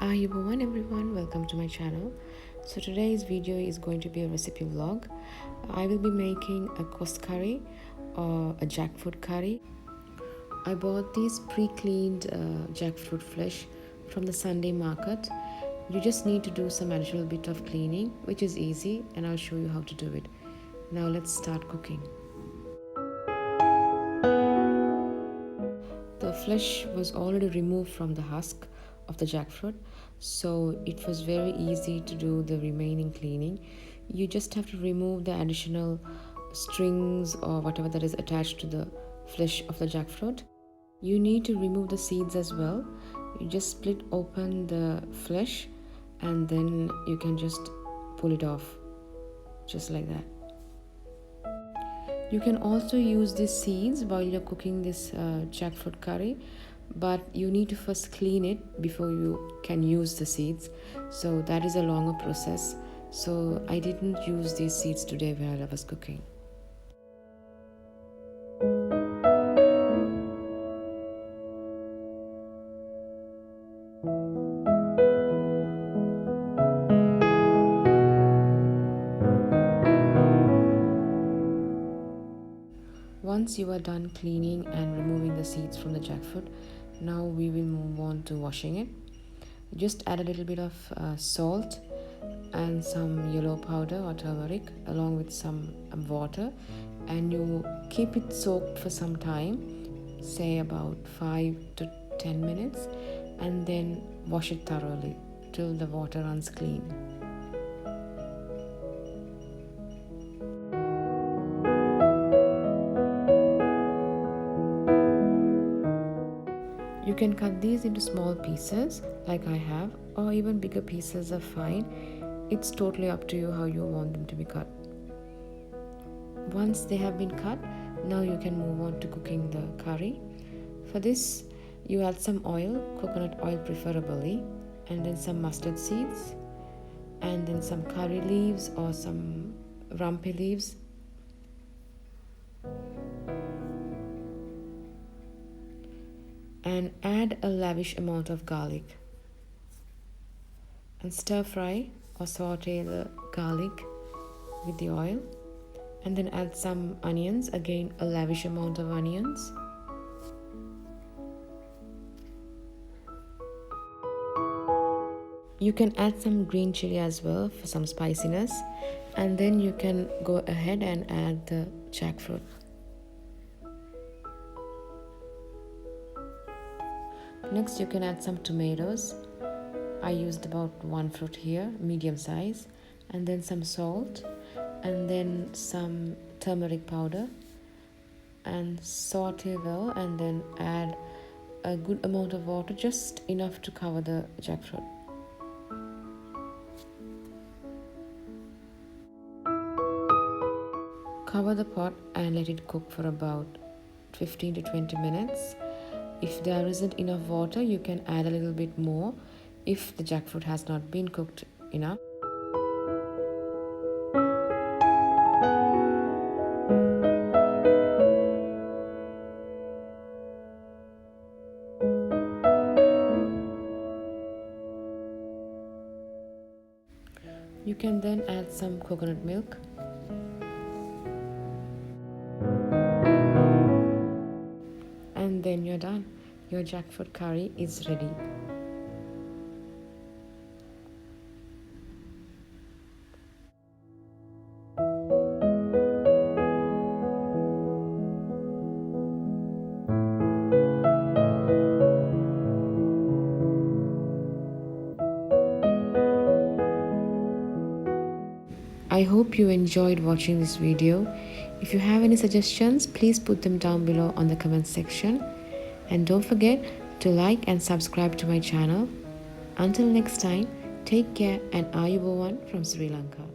Ayubowan everyone, welcome to my channel. So today's video is going to be a recipe vlog. I will be making a Koss curry or a jackfruit curry. I bought these pre-cleaned jackfruit flesh from the Sunday market. You just need to do some additional bit of cleaning, which is easy, and I'll show you how to do it. Now let's start cooking. The flesh was already removed from the husk of the jackfruit, so it was very easy to do the remaining cleaning. You just have to remove the additional strings or whatever that is attached to the flesh of the jackfruit. You need to remove the seeds as well. You just split open the flesh and then you can just pull it off just like that. You can also use these seeds while you're cooking this jackfruit curry, but you need to first clean it before you can use the seeds. So that is a longer process. So I didn't use these seeds today while I was cooking. Once you are done cleaning and removing the seeds from the jackfruit, now we will move on to washing it. Just add a little bit of salt and some yellow powder or turmeric along with some water, and you keep it soaked for some time, say about 5 to 10 minutes, and then wash it thoroughly till the water runs clean. You can cut these into small pieces like I have, or even bigger pieces are fine. It's totally up to you how you want them to be cut. Once they have been cut, now you can move on to cooking the curry. For this, you add some oil, coconut oil preferably, and then some mustard seeds, and then some curry leaves or some rampe leaves. And add a lavish amount of garlic and stir fry or saute the garlic with the oil, and then add some onions, again a lavish amount of onions. You can add some green chili as well for some spiciness, and then you can go ahead and add the jackfruit. Next, you can add some tomatoes. I used about 1 fruit here, medium size, and then some salt, and then some turmeric powder, and saute well, and then add a good amount of water, just enough to cover the jackfruit. Cover the pot and let it cook for about 15 to 20 minutes. If there isn't enough water, you can add a little bit more if the jackfruit has not been cooked enough. You can then add some coconut milk. And then you're done. Your jackfruit curry is ready. I hope you enjoyed watching this video. If you have any suggestions, please put them down below on the comment section. And don't forget to like and subscribe to my channel. Until next time, take care, and Ayubowan from Sri Lanka.